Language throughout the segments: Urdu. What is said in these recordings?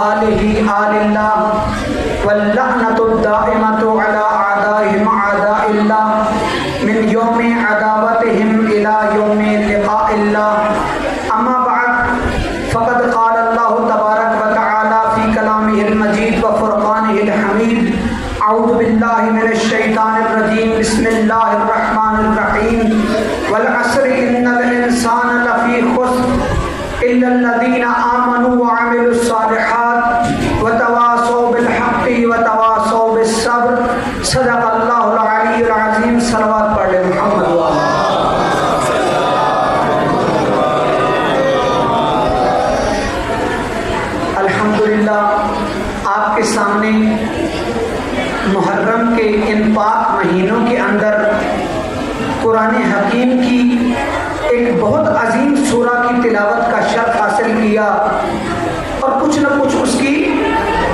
آلہ آل اللہ واللعنۃ الدائمۃ علی اعدائہم اعداء اللہ من یوم عداوتہم الی یوم لقاء اللہ اما بعد فقد قال اللہ تبارک و تعالی فی کلامہ المجید و فرقانہ الحمید اعوذ باللہ من الشیطان الرجیم بسم اللہ الرحمن الرحیم والعصر ان الانسان لفی خسر الا الذین آمنوا وعملوا الصالحات وتواصوا بالحق وتواصوا بالصبر صدق اللہ العلی العظیم. صلوات پڑھ لیں محمد الحمدللہ. آپ کے سامنے محرم کے ان پاک مہینوں کے اندر قرآن حکیم کی ایک بہت عظیم سورہ کی تلاوت کا شرف حاصل کیا اور کچھ نہ کچھ اس کی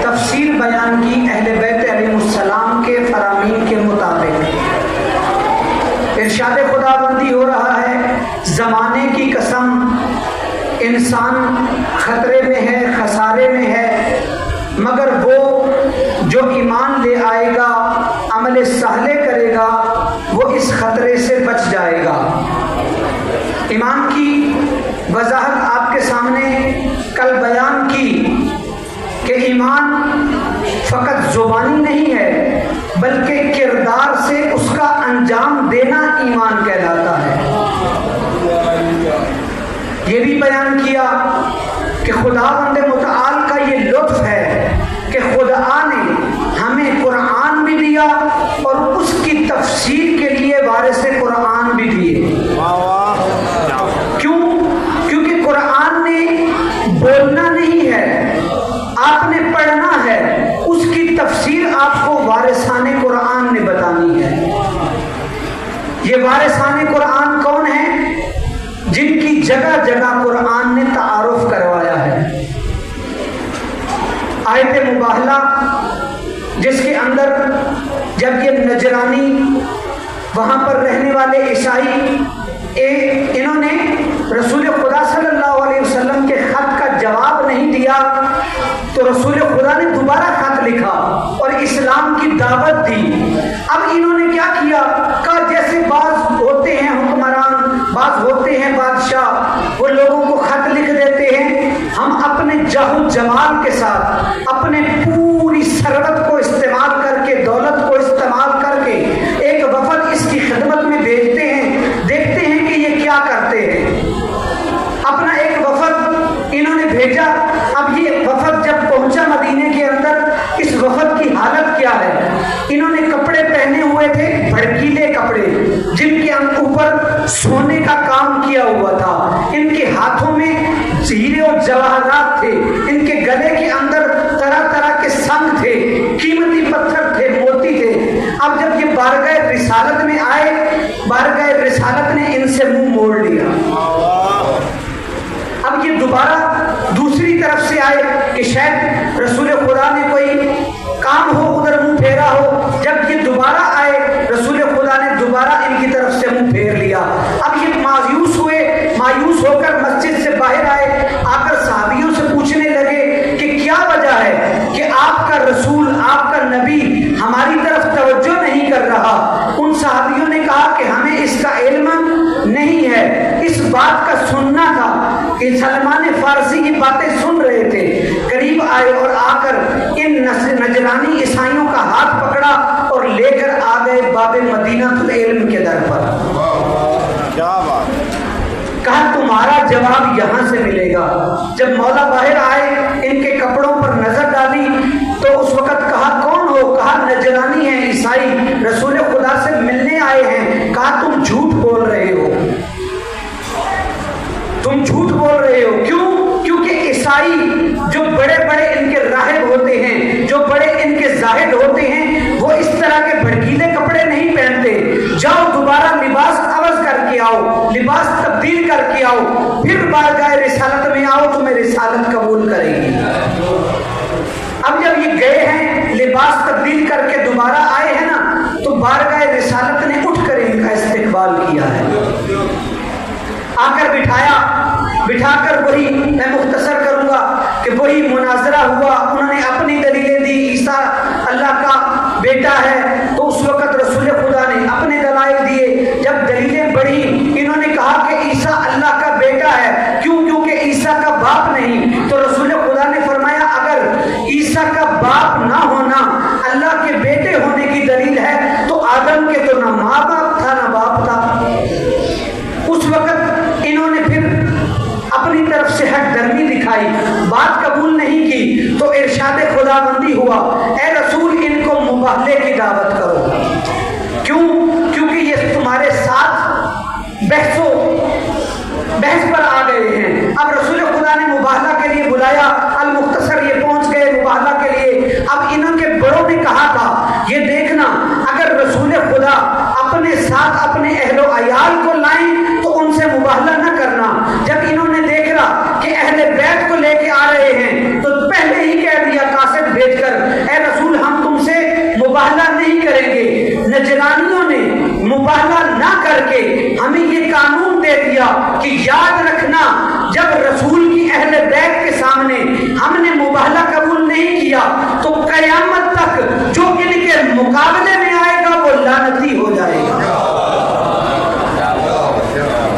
تفسیر بیان کی اہل بیت علیہ السلام کے فرامین کے مطابق. ارشاد خداوندی ہو رہا ہے زمانے کی قسم انسان خطرے میں ہے، خسارے میں ہے، مگر وہ جو ایمان لے آئے گا، عمل صالح کرے گا، وہ اس خطرے سے بچ جائے گا. ایمان کی وضاحت آپ کے سامنے کل بیان کی کہ ایمان فقط زبانی نہیں ہے بلکہ کردار سے اس کا انجام دینا ایمان کہلاتا ہے. یہ بھی بیان کیا کہ خداوند متعال کا یہ لطف ہے کہ خدا نے ہمیں قرآن بھی دیا اور اس کی تفسیر کے لیے وارث قرآن بھی دیے. کیوں؟ کیونکہ قرآن نے بولنا نہیں ہے، آپ نے پڑھنا ہے، اس کی تفسیر آپ کو وارثان قرآن نے بتانی ہے. یہ وارثان قرآن کون ہیں؟ جن کی جگہ جگہ قرآن نے تعارف کروایا ہے. آیت مباہلہ جس کے اندر جب یہ نجرانی وہاں پر رہنے والے عیسائی انہوں نے رسول خدا صلی اللہ علیہ وسلم کے خط کا جواب نہیں دیا تو رسول خدا نے دوبارہ خط لکھا اور اسلام کی دعوت دی. اب انہوں نے کیا کیا؟ کہا جیسے بعض ہوتے ہیں حکمران، بعض ہوتے ہیں بادشاہ، وہ لوگوں کو خط لکھ دیتے ہیں، ہم اپنے جاہ و جمال کے ساتھ اپنے پوری ثروت کو استعمال کر کے، دولت کو استعمال کر کے ایک وفد اس کی خدمت میں بھیجتے ہیں، دیکھتے ہیں کہ یہ کیا کرتے ہیں. اپنا ایک وفد انہوں نے بھیجا. اب یہ وفد جب پہنچا مدینے کے اندر، اس وفد کی حالت کیا ہے؟ انہوں نے کپڑے پہنے ہوئے تھے، بھڑکیلے کپڑے جن کے اوپر سونے کا کام کیا ہوا تھا، ان کے ہاتھوں میں ہیرے اور جواہرات تھے، ان کے گلے کے اندر طرح طرح کے سنگ تھے، قیمتی پتھر تھے، موتی تھے. اب جب یہ بارگاہ رسالت میں آئے، بارگاہ رسالت نے ان سے منہ موڑ لیا. اب یہ دوبارہ دوسری طرف سے آئے کہ شاید رسول خدا نے کوئی کام ہو، ادھر منہ پھیرا ہو. جب یہ دوبارہ آئے رسول خدا نے دوبارہ ان کی طرف سے منہ پھیر لیا. اب یہ مایوس ہوئے، مایوس ہو کر مسجد سے باہر آئے، آ کر صحابیوں سے پوچھنے لگے کہ کیا وجہ ہے کہ آپ کا رسول، آپ کا نبی ہماری طرف توجہ نہیں کر رہا. ان صحابیوں نے کہا کہ ہمیں اس کا علم نہیں ہے، اس بات کا سننا تھا کہ سلمان فارسی کی باتیں سن رہے تھے. قریب آئے اور آ کر ان نجرانی عیسائیوں کا ہاتھ پکڑا اور لے کر آ گئے باب مدینہ العلم کے در پر. کہا تمہارا جواب یہاں سے ملے گا. جب مولا باہر آئے، ان کے کپڑوں پر نظر ڈالی تو اس وقت کہا کون ہو؟ کہا نجرانی ہیں، عیسائی، رسول خدا سے ملنے آئے ہیں. کہا تم جھوٹ بول رہے ہو، تم جھوٹ بول رہے ہو. کیوں؟ کیونکہ عیسائی جو بڑے بڑے ان کے راہب ہوتے ہیں، جو بڑے ان کے زاہد ہوتے ہیں، وہ اس طرح کے بھڑکیلے کپڑے نہیں پہنتے. جاؤ دوبارہ لباس عوض کر کے آؤ، لباس تبدیل کر کے آؤ، پھر بارگاہ رسالت میں آؤ، تمہیں رسالت قبول کرے گی. اب جب یہ گئے ہیں، لباس تبدیل کر کے دوبارہ آئے ہیں نا، تو بارگاہ رسالت نے اٹھ کر ان کا استقبال کیا ہے. آ کر بٹھایا، بٹھا کر وہی میں مختصر کروں گا کہ وہی مناظرہ ہوا انہوں نے اپنی دلیلیں دی، عیسیٰ اللہ کا بیٹا ہے، تو اس وقت رسول خدا نے اپنے دلائل دیے۔ جب دلیلیں بڑھی انہوں نے کہا کہ عیسیٰ اللہ کا بیٹا ہے، کیونکہ عیسیٰ کا باپ نہیں، تو رسول خدا نے فرمایا اگر عیسیٰ کا باپ نہ ہونا اللہ کے بیٹے ہونے کی دلیل ہے تو آدم کے تو نہ ماں باپ تھا نہ باپ تھا۔ اس وقت انہوں نے پھر اپنی طرف سے ہٹ درمی دکھائی، بات قبول نہیں کی، تو ارشاد خدا بندی ہوا اے رسول ان کو مباہلے کی دعوت کرو۔ کیوں؟ کیونکہ یہ تمہارے ساتھ بحث پر آ گئے ہیں۔ اب رسول خدا نے مباہلہ کے لیے بلایا، المختصر یہ پہنچ گئے مباہلہ کے لیے۔ اب انہوں کے بڑوں نے کہا تھا یہ دیکھنا اگر رسول خدا اپنے ساتھ اپنے اہل و عیال کو لائیں تو ان سے مباہلہ نہ کرنا۔ جب انہوں نے دیکھا کہ اہل بیت کو لے کے آ رہے ہیں تو پہلے ہی کہہ دیا قاصد بھیج کر اے رسول ہم تم سے مباہلہ نہیں کریں گے۔ نجرانیوں نے مباہلہ نہ کر کے ہمیں یہ قانون دے دیا کہ یاد رکھنا جب رسول کی اہل بیت کے سامنے ہم نے مباہلہ قبول نہیں کیا تو قیامت تک جو ان کے مقابلے میں آئے گا وہ لعنتی ہو جائے گا۔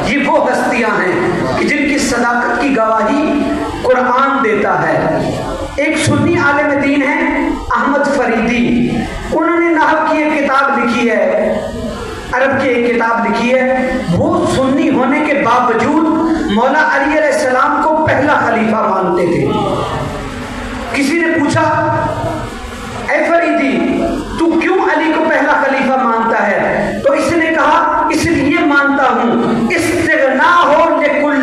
یہ وہ ہستیاں ہیں کہ جن کی صداقت کی گواہی قرآن دیتا ہے۔ ایک سنی عالم دین ہے احمد فریدی، انہوں نے نحو کی ایک کتاب لکھی ہے، عرب کی ایک کتاب لکھی ہے۔ وہ سنی ہونے کے باوجود مولا علی علیہ السلام کو پہلا خلیفہ مانتے تھے۔ کسی نے پوچھا اے فریدی تو کیوں علی کو پہلا خلیفہ مانتا ہے؟ تو اس نے کہا اس لیے مانتا ہوں استغنا ہو لکل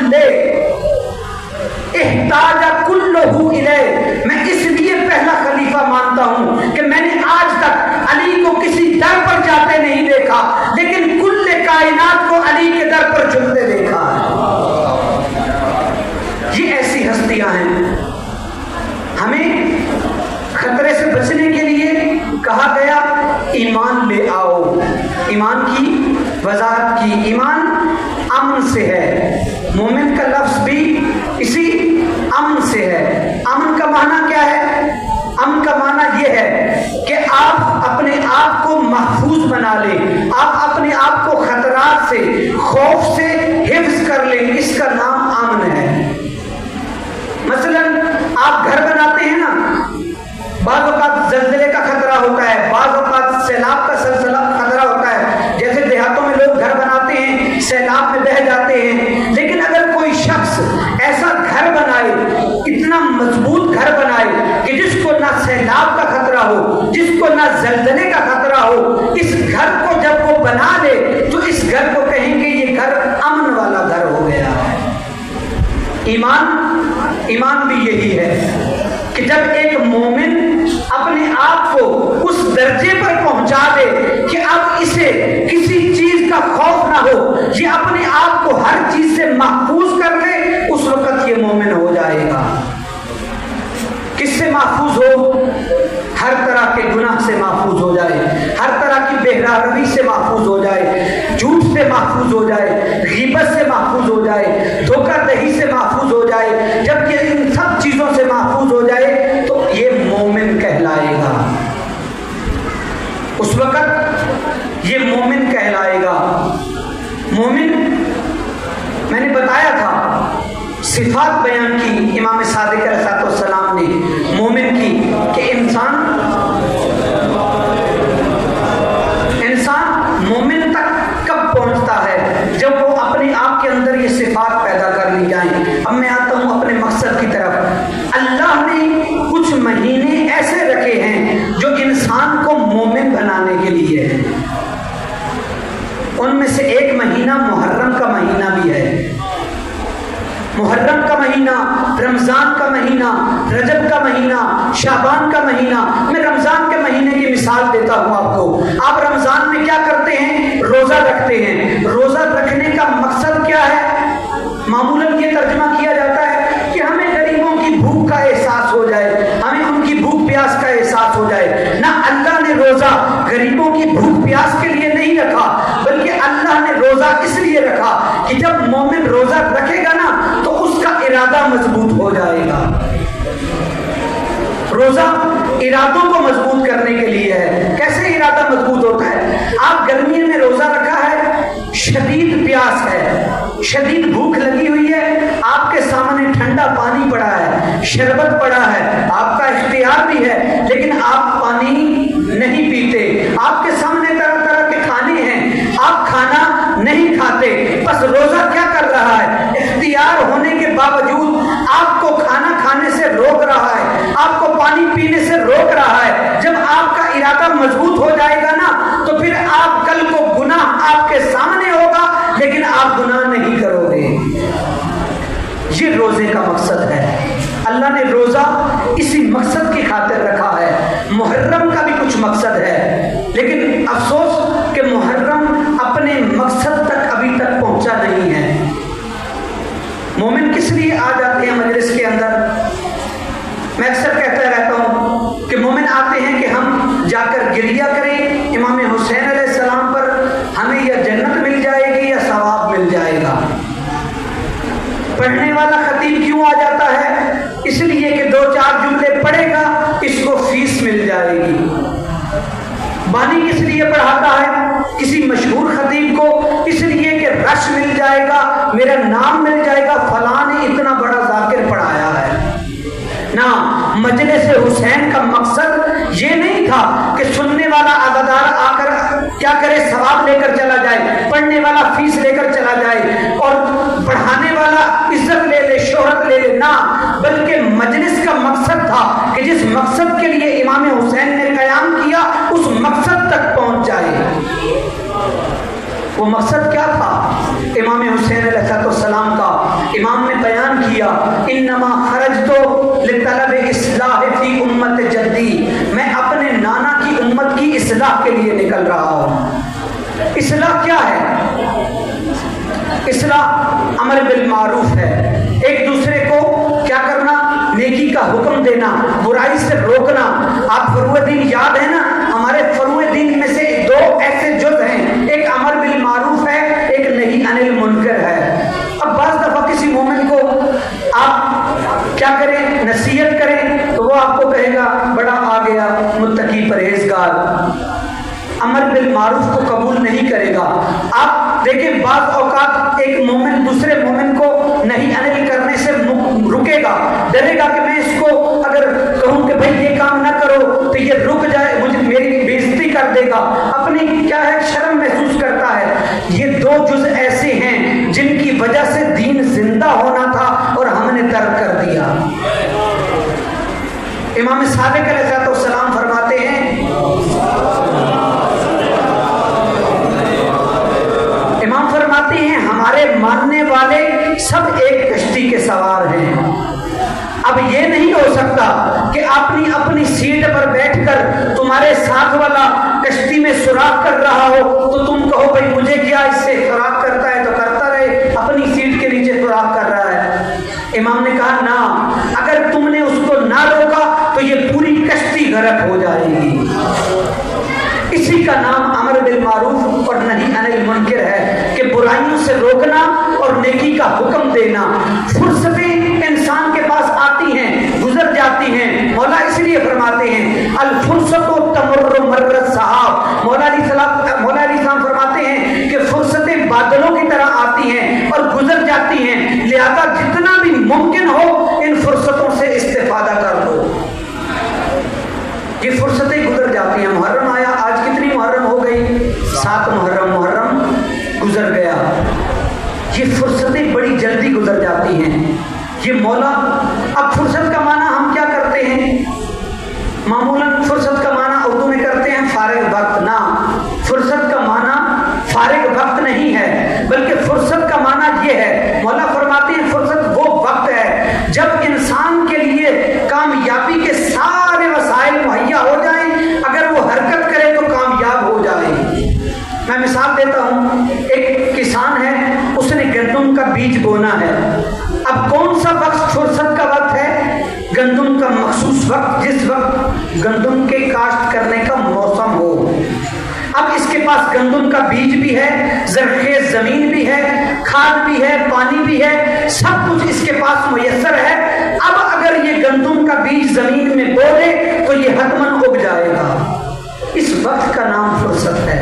احتاج کلہ الیہ، میں اس لیے پہلا خلیفہ مانتا ہوں کہ میں نے آج تک علی کو کسی در پر جاتے نہیں دیکھا لیکن کل کائنات کو علی کے در پر جھکتے دیکھا ہے۔ یہ ایسی ہستیاں ہیں۔ ہمیں خطرے سے بچنے کے لیے کہا گیا ایمان لے آؤ، ایمان کی وضاحت کی، ایمان امن سے ہے، مومن کا لفظ بھی اسی امن سے ہے۔ امن کا معنی کیا ہے؟ امن کا معنی یہ ہے کہ آپ اپنے آپ کو محفوظ بنا لیں، آپ اپنے آپ کو خطرات سے خوف سے حفظ کر لیں، اس کا نام امن ہے۔ مثلا آپ گھر بناتے ہیں نا، بعض اوقات زلزلے کا خطرہ ہوتا ہے، بعض اوقات سیلاب کا خطرہ ہوتا ہے، جیسے دیہاتوں میں لوگ گھر بناتے ہیں سیلاب میں بہہ جاتے ہیں، لیکن اگر کوئی شخص ایسا گھر بنائے، اتنا مضبوط گھر بنائے کہ جس کو نہ سیلاب کا خطرہ ہو، جس کو نہ زلزلے کا خطرہ ہو، اس گھر کو جب وہ بنا لے تو اس گھر کو کہیں گے یہ گھر امن والا گھر ہو گیا ہے۔ ایمان بھی یہی ہے کہ جب ایک مومن اپنے آپ کو اس درجے پر پہنچا دے کہ اب اسے کسی چیز کا خوف نہ ہو، یہ اپنے آپ کو ہر چیز سے محفوظ کر لے، اس وقت یہ مومن ہو جائے گا۔ کس سے محفوظ ہو؟ ہر طرح کے گناہ سے محفوظ ہو جائے، ہر طرح کی بہرا روی سے محفوظ ہو جائے، جھوٹ سے محفوظ ہو جائے، غیبت سے محفوظ ہو جائے، دھوکہ دہی سے محفوظ ہو جائے۔ جب یہ ان سب چیزوں سے محفوظ ہو جائے تو یہ مومن کہلائے گا۔ اس وقت یہ مومن کہلائے گا۔ مومن میں نے بتایا تھا، صفات بیان کی امام صادق علیہ السلام نے مومن کی کہ انسان مومن تک کب پہنچتا ہے؟ جب وہ اپنے آپ کے اندر یہ صفات پیدا کر لی جائیں۔ اب میں آتا ہوں اپنے مقصد کی طرف۔ اللہ نے کچھ مہینے ایسے رکھے ہیں جو انسان کو مومن بنانے کے لیے ہے۔ ان میں سے ایک مہینہ محرم کا مہینہ بھی ہے۔ محرم کا مہینہ، رمضان کا مہینہ، رجب کا مہینہ، شعبان کا مہینہ۔ میں رمضان کے مہینے کی مثال دیتا ہوں آپ کو۔ آپ رمضان میں کیا کرتے ہیں؟ روزہ رکھتے ہیں۔ روزہ رکھنے کا مقصد کیا ہے؟ معمولاً یہ ترجمہ کیا جاتا ہے کہ ہمیں غریبوں کی بھوک کا احساس ہو جائے، ہمیں ان کی بھوک پیاس کا احساس ہو جائے۔ نہ اللہ نے روزہ غریبوں کی بھوک پیاس کے لیے نہیں رکھا، بلکہ اللہ نے روزہ اس لیے رکھا کہ جب مومن روزہ رکھے گا نا تو اس کا ارادہ مضبوط ہو جائے گا۔ روزہ ارادوں کو مضبوط کرنے کے لیے ہے۔ کیسے ارادہ مضبوط ہوتا ہے؟ آپ گرمیوں میں روزہ رکھا ہے، شدید پیاس ہے، شدید بھوک لگی ہوئی ہے، آپ کے سامنے ٹھنڈا پانی پڑا ہے، شربت پڑا ہے، آپ کا اختیار بھی ہے، لیکن آپ پانی نہیں پیتے، آپ کے سامنے طرح طرح کے کھانے ہیں، آپ کھانا نہیں کھاتے، بس روزہ کیا کر رہا ہے؟ اختیار ہونے کے باوجود آپ کو کھانا کھانے سے روک رہا ہے، آپ کو پانی پینے سے روک رہا ہے۔ جب آپ کا ارادہ مضبوط ہو جائے گا نا تو پھر آپ کل کو گناہ آپ کے سامنے ہوگا لیکن آپ گناہ نہیں کرو گے۔ یہ روزے کا مقصد ہے۔ اللہ نے روزہ اسی مقصد کی خاطر رکھا ہے۔ محرم کا بھی کچھ مقصد ہے، لیکن افسوس کہ محرم اپنے مقصد تک ابھی تک پہنچا نہیں ہے۔ مومن کس لیے آ جاتے ہیں مجلس کے اندر؟ میں اکثر کہتا رہتا ہوں کہ مومن آتے ہیں کہ ہم جا کر گریہ کریں امام حسین علیہ السلام پر، ہمیں یا جنت مل جائے گی یا ثواب مل جائے گا۔ پڑھنے والا خطیب کیوں آ جاتا ہے؟ اس لیے کہ 2-4 جملے پڑھے گا، اس کو فیس مل جائے گی۔ بانی کس لیے پڑھاتا ہے؟ کسی مشہور خطیب کو اس لیے کہ رش مل جائے گا، میرا نام مل جائے گا، فلاں نے اتنا بڑا ذاکر پڑھایا ہے۔ نا، مجلس حسین کا مقصد یہ نہیں تھا کہ سننے والا عزادار آ کر کیا کرے، ثواب لے کر چلا جائے، پڑھنے والا فیس لے کر چلا جائے اور پڑھانے والا عزت لے لے، شہرت لے لے، نہ، بلکہ مجلس کا مقصد تھا کہ جس مقصد کے لیے امام حسین نے قیام کیا اس مقصد تک پہنچ جائے۔ وہ مقصد کیا تھا؟ امام حسین علیہ السلام کا امام نے بیان کیا، انما خرجت لطلب اصلاح فی امت جدی، میں اپنے نانا کی امت کی اصلاح کے لیے نکل رہا ہوں۔ اصلاح کیا ہے؟ اصلاح امر بالمعروف ہے، ایک دوسرے کو کیا کرنا؟ نیکی کا حکم دینا، برائی سے روکنا۔ آپ فروع دین یاد ہے نا؟ ہمارے فروع دین میں سے 2 ایسے جز ہیں، ایک امر بالمعروف ہے، ایک نہی عن المنکر ہے۔ اب بعض دفعہ کسی مومن کو آپ کیا کریں، نصیحت کریں تو وہ آپ کو کہے گا بڑا آ گیا متقی پرہیزگار، امر بالمعروف کو قبول نہیں کرے گا۔ آپ دیکھیں بعض اوقات ایک مومن دوسرے مومن کو نہیں انل کرنے سے رکے گا، ڈرے گا کہ میں اس کو اگر کہوں کہ بھائی یہ کام نہ کرو تو یہ رک جائے، مجھے میری بےعزتی کر دے گا، اپنی کیا ہے شرم محسوس کرتا ہے۔ یہ 2 جز ایسے ہیں جن کی وجہ سے دین زندہ ہونا تھا اور ہم نے ترک کر دیا۔ امام صادق علیہ السلام فرماتے ہیں، ہمارے ماننے والے سب ایک کشتی کے سوار ہیں۔ اب یہ نہیں ہو سکتا کہ اپنی اپنی سیٹ پر بیٹھ کر تمہارے ساتھ والا کشتی میں سوراخ کر رہا ہو تو تم کہو بھائی مجھے کیا، اس سے سوراخ کرتا ہے تو کرتا رہے، اپنی سیٹ کے نیچے سوراخ کر رہا ہے۔ امام نے کہا نہ، اگر تم نے اس کو نہ روکا تو یہ پوری کشتی غرق ہو جائے گی۔ اسی کا نام امر بالمعروف اور نہی عن المنکر ہے کہ برائیوں سے روکنا اور نیکی کا حکم دینا۔ فرصتیں انسان کے پاس آتی ہیں، گزر جاتی ہیں، مولا اس لیے فرماتے ہیں الفرصت تمر مر السحاب، مولا علیہ السلام فرماتے ہیں کہ فرصتیں بادلوں کی طرح آتی ہیں اور گزر جاتی ہیں، لہذا جتنا بھی ممکن ہو ان فرصتوں سے استفادہ کر لو۔ یہ فرصتیں گزر جاتی ہیں۔ محرم آیا، آج کتنی محرم ہو گئی؟ 7 محرم گزر گیا۔ یہ فرصتیں بڑی جلدی گزر جاتی ہیں۔ یہ مولا، اب فرصت کا معنی ہم کیا کرتے ہیں؟ معمولاً فرصت کا معنی اردو میں کرتے ہیں فارغ وقت، نہ، فرصت کا معنی فارغ وقت نہیں ہے، بلکہ فرصت کا معنی یہ ہے، مولا فرماتے ہیں فرصت وہ وقت ہے جب انسان کے لیے کامیابی کے سارے وسائل مہیا ہو جائیں، اگر وہ حرکت کرے تو کامیاب ہو جائے۔ میں مثال دیتا ہوں، ایک کسان ہے، اس نے گندم کا بیج بونا ہے۔ اب کون سا وقت فرصت کا وقت ہے؟ گندم کا مخصوص وقت، جس وقت گندم کے کاشت کرنے کا موسم ہو۔ اب اس کے پاس گندم کا بیج بھی ہے، زرخیز زمین بھی ہے، کھاد بھی ہے، پانی بھی ہے، سب کچھ اس کے پاس میسر ہے۔ اب اگر یہ گندم کا بیج زمین میں بو دے فرصت ہے.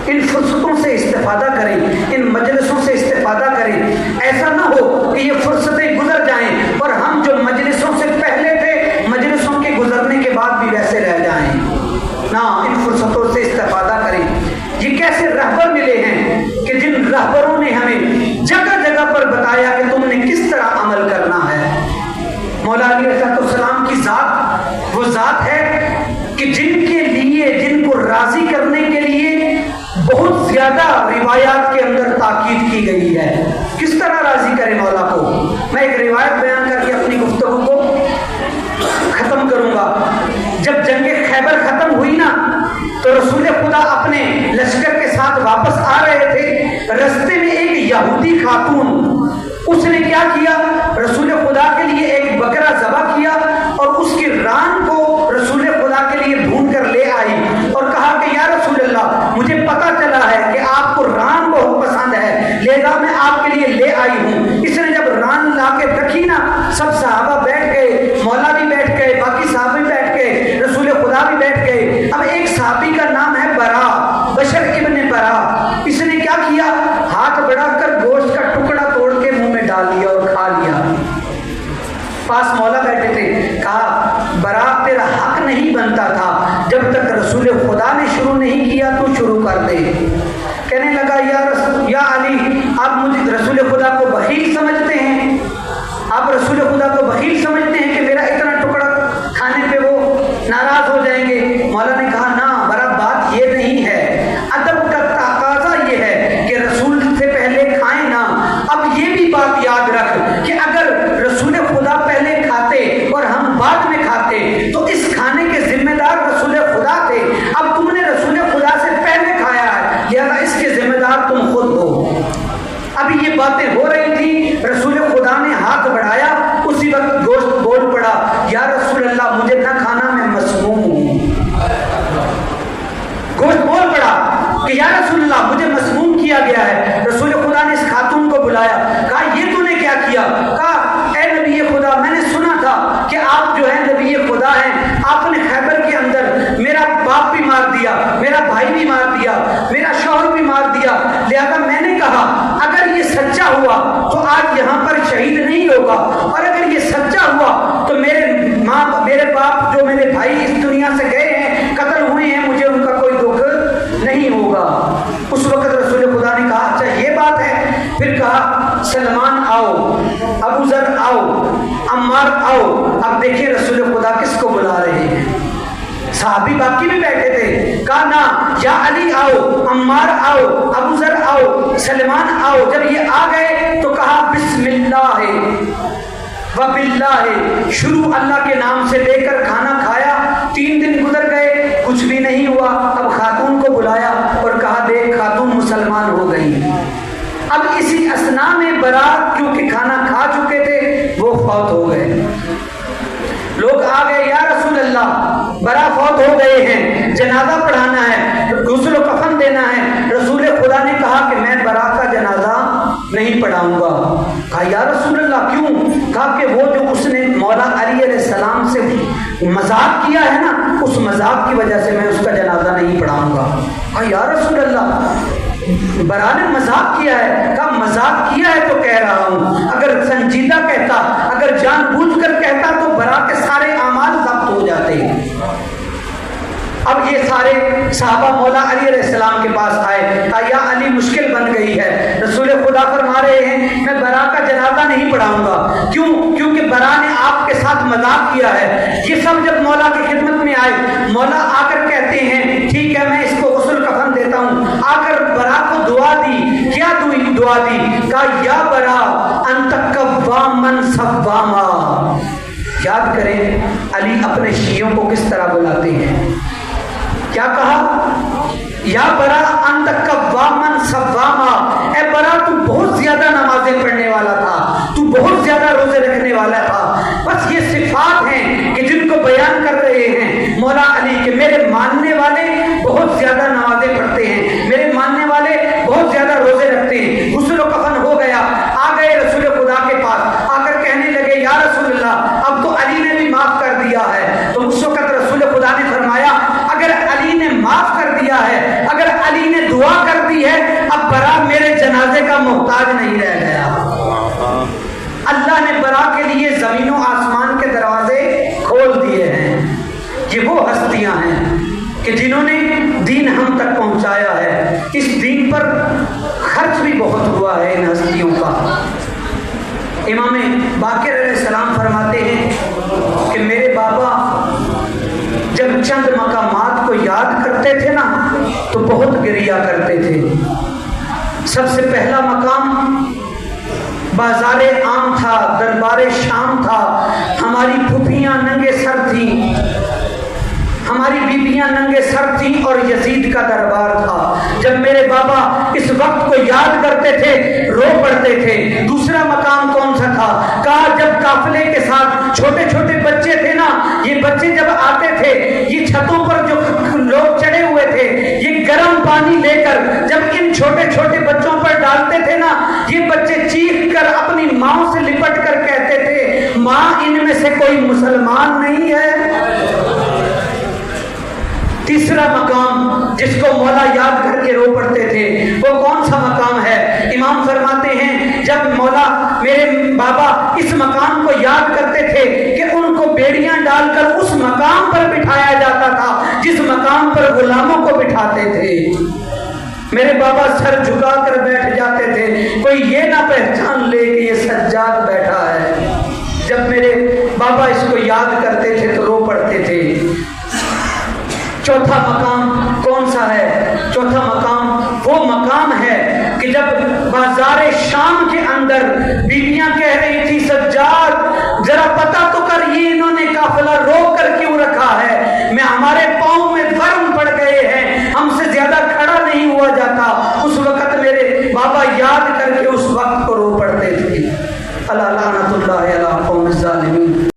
ان فرصتوں سے استفادہ کریں, ان مجلسوں سے استفادہ کریں. ایسا نہ ہو کہ یہ فرصتیں گزر جائیں اور ہم جو مجلسوں سے پہلے تھے مجلسوں کے گزرنے کے بعد بھی ویسے رہ جائیں. نہ, ان فرصتوں سے استفادہ کریں. یہ کیسے رہبر ملے ہیں کہ جن رہبروں نے ہمیں جگہ جگہ پر بتایا کہ تم نے کس طرح عمل کرنا ہے. مولا علی علیہ السلام کی ذات وہ ذات ہے کہ جن کے لیے, جن کو راضی کرنے کے لیے بہت زیادہ روایات کے اندر تاکید کی گئی ہے. کس طرح راضی کرے مولا کو؟ میں ایک روایت بیان کر کے اپنی گفتگو کو ختم کروں گا. جب جنگ خیبر ختم ہوئی نا تو رسول خدا اپنے لشکر کے ساتھ واپس آ رہے تھے. رستے میں ایک یہودی خاتون, اس نے کیا کیا, رسول خدا کے لیے ایک بکرا ذبح کیا اور اس کی ران کو رسول خدا کے لیے ڈھونڈ کر لے آئی اور کہا کہ یا رسول اللہ, مجھے پتا چلا ہے کہ آپ کو ران بہت پسند ہے, لہذا میں آپ کے لیے لے آئی ہوں. اس نے جب ران لا کے رکھی نا, سب صحابہ بیٹھ گئے, مولا بھی بیٹھ گئے, باقی صحابہ بھی بیٹھ گئے, رسول خدا بھی بیٹھ گئے. اب ایک صحابی کا نام ہے برا, بشر ابن برا. اس نے کیا کیا, ہاتھ بڑھا کر گوشت کا ٹکڑا توڑ کے منہ میں ڈال لیا اور کھا لیا. پاس مولا بیٹھے تھے, کہا برا تیرا حق نہیں بنتا تھا, جب تک رسول خدا نے شروع نہیں کیا تو شروع کر دے. کہنے لگا یا علی, آپ مجھے رسول خدا کو بخیل سمجھتے ہیں, آپ رسول خدا کو بخیل سمجھتے ہیں کہ میرا اتنا ٹکڑا کھانے پہ وہ ناراض ہو جائیں گے. مولا نے کہا نا برا, بات یہ نہیں ہے, ادب کا تقاضا یہ ہے کہ رسول سے پہلے کھائیں نا. اب یہ بھی بات یاد رکھ کہ اگر رسول خدا پہلے کھاتے اور ہم بعد میں کھاتے تو اس کھانے کے ذمہ دار رسول خدا تھے. اب تم نے رسول خدا سے پہلے کھایا ہے, لہذا اس کے ذمہ دار تم خود ہو. ابھی یہ باتیں ہو رہی تھی, رسول خدا نے ہاتھ بڑھایا, اسی وقت گوشت بول پڑا, یا رسول اللہ مجھے نہ کھانا, میں مسموم ہوں. گوشت بول پڑا کہ یا رسول اللہ مجھے مسموم کیا گیا ہے. رسول خدا نے اس خاتون کو بلایا, کہا یہ تو نے کیا کیا؟ کہا اے نبی خدا, میں نے سنا تھا کہ آپ جو ہے نبی خدا ہیں, آپ نے خیبر کے اندر میرا باپ بھی مار دیا, میرا بھائی بھی مار دیا, میرا شوہر بھی مار دیا, لہذا میں نے کہا اگر یہ سچا ہوا تو آج یہاں پر شہید نہیں ہوگا, اور اگر یہ سچا ہوا تو میرے باپ جو میرے بھائی اس دنیا سے گئے ہیں, قتل ہوئے ہیں, مجھے ان کا کوئی دکھ نہیں ہوگا. اس وقت رسول خدا نے کہا اچھا یہ بات ہے. پھر کہا سلمان آؤ, ابو ذر آؤ, عمار آؤ. اب دیکھیں رسول خدا کس کو بلا رہے ہیں. صحابی باقی بھی بیٹھے تھے, کہا نا یا علی آؤ, عمار آؤ, ابو ذر آؤ, سلمان آؤ. جب یہ آ گئے تو کہا بسم اللہ وباللہ, شروع اللہ کے نام سے لے کر کھانا کھایا. 3 دن گزر گئے, کچھ بھی نہیں ہوا. اب خاتون کو بلایا اور کہا دیکھ خاتون مسلمان ہو گئی. اب اسی اثنا میں برات کیونکہ کھانا کھا چکے تھے وہ فوت ہو گئے. لوگ آ گئے, یا رسول اللہ برا فوت ہو گئے ہیں, جنازہ پڑھانا ہے, غسل و کفن دینا ہے. رسول خدا نے کہا کہ میں برا کا جنازہ نہیں پڑھاؤں گا. کہا یا رسول اللہ کیوں؟ کہا کہ وہ جو اس نے مولا علی علیہ السلام سے مذاق کیا ہے نا, اس مذاق کی وجہ سے میں اس کا جنازہ نہیں پڑھاؤں گا. کہا یا رسول اللہ برا نے مذاق کیا ہے. کہا مذاق کیا ہے تو کہہ رہا ہوں, اگر سنجیدہ کہتا, اگر جان بوجھ کر کہتا تو برا کے سارے اعمال ضبط ہو جاتے. اب یہ سارے صحابہ مولا علی علیہ السلام کے پاس آئے, کہا یا علی مشکل بن گئی ہے. رسول خدا فرما رہے ہیں میں برا کا جنازہ نہیں پڑھاؤں گا. کیوں؟ کیونکہ برا نے آپ کے ساتھ مذاق کیا ہے. یہ سب جب مولا کی خدمت میں آئے, مولا آ کر کہتے ہیں ٹھیک ہے میں اس کو غسل کفن دیتا ہوں. آ کر برا کو دعا دی. کیا دعا دی؟ کہا یا برا انت قوامن صواما. یاد کریں علی اپنے شیعوں کو کس طرح بلاتے ہیں. کیا کہا؟ یا برا انت قوامن صواما, اے برا تو بہت زیادہ نمازیں پڑھنے والا تھا, تو بہت زیادہ روزے رکھنے والا تھا. بس یہ صفات ہیں کہ جن کو بیان کر رہے ہیں مولا علی کہ میرے ماننے والے بہت زیادہ نمازیں پڑھتے ہیں, میرے ماننے والے بہت زیادہ روزے رکھتے ہیں. غسل و کفن ہو گیا, آ گئے رسول خدا کے پاس, آ کر کہنے لگے یا رسول اللہ اب تو علی نے بھی معاف کر دیا ہے. تو اس وقت رسول خدا نے فرمایا اگر علی نے معاف کر دیا ہے دعا کر دی ہے، اب برا میرے جنازے کا محتاج نہیں رہ گیا۔ اللہ نے برا کے لیے زمین و آسمان کے دروازے کھول دیے ہیں۔ یہ وہ ہستیاں ہیں کہ جنہوں نے دین ہم تک پہنچایا ہے۔ اس دین پر خرچ بھی بہت ہوا ہے ان ہستیوں کا۔ امام باقر علیہ السلام فرماتے ہیں کہ میرے بابا جب چند مقامات کو یاد کرتے تھے نا تو بہت گریا کرتے تھے۔ سب سے پہلا مقام بازار عام تھا، دربار شام تھا۔ ہماری پھوپھیاں ننگے سر تھیں، ہماری بیبیاں ننگے سر تھیں اور یزید کا دربار تھا۔ جب میرے بابا اس وقت کو یاد کرتے تھے رو پڑتے تھے۔ دوسرا مقام کون سا تھا؟ کہا جب قافلے کے ساتھ چھوٹے چھوٹے بچے تھے نا، یہ بچے جب آتے تھے، یہ چھتوں پر جو لوگ چڑھے ہوئے تھے، یہ گرم پانی لے کر جب ان چھوٹے چھوٹے بچوں پر ڈالتے تھے نا، یہ بچے چیخ کر اپنی ماں سے لپٹ کر کہتے تھے ماں ان میں سے کوئی مسلمان نہیں ہے۔ تیسرا مقام جس کو مولا یاد کر کے رو پڑتے تھے وہ کون سا مقام ہے؟ امام فرماتے ہیں جب مولا میرے بابا اس مقام کو یاد کرتے تھے کہ ان کو بیڑیاں ڈال کر اس مقام پر بٹھایا جاتا تھا جس مقام پر غلاموں کو بٹھاتے تھے، میرے بابا سر جھکا کر بیٹھ جاتے تھے، کوئی یہ نہ پہچان لے کہ یہ سجاد بیٹھا ہے۔ جب میرے بابا اس کو یاد کرتے تھے تو رو پڑتے تھے۔ چوتھا مقام کون سا ہے؟ چوتھا مقام وہ مقام ہے کہ جب بازار شام کے اندر بیویاں کہہ رہی تھی سجاد ذرا پتہ تو کر یہ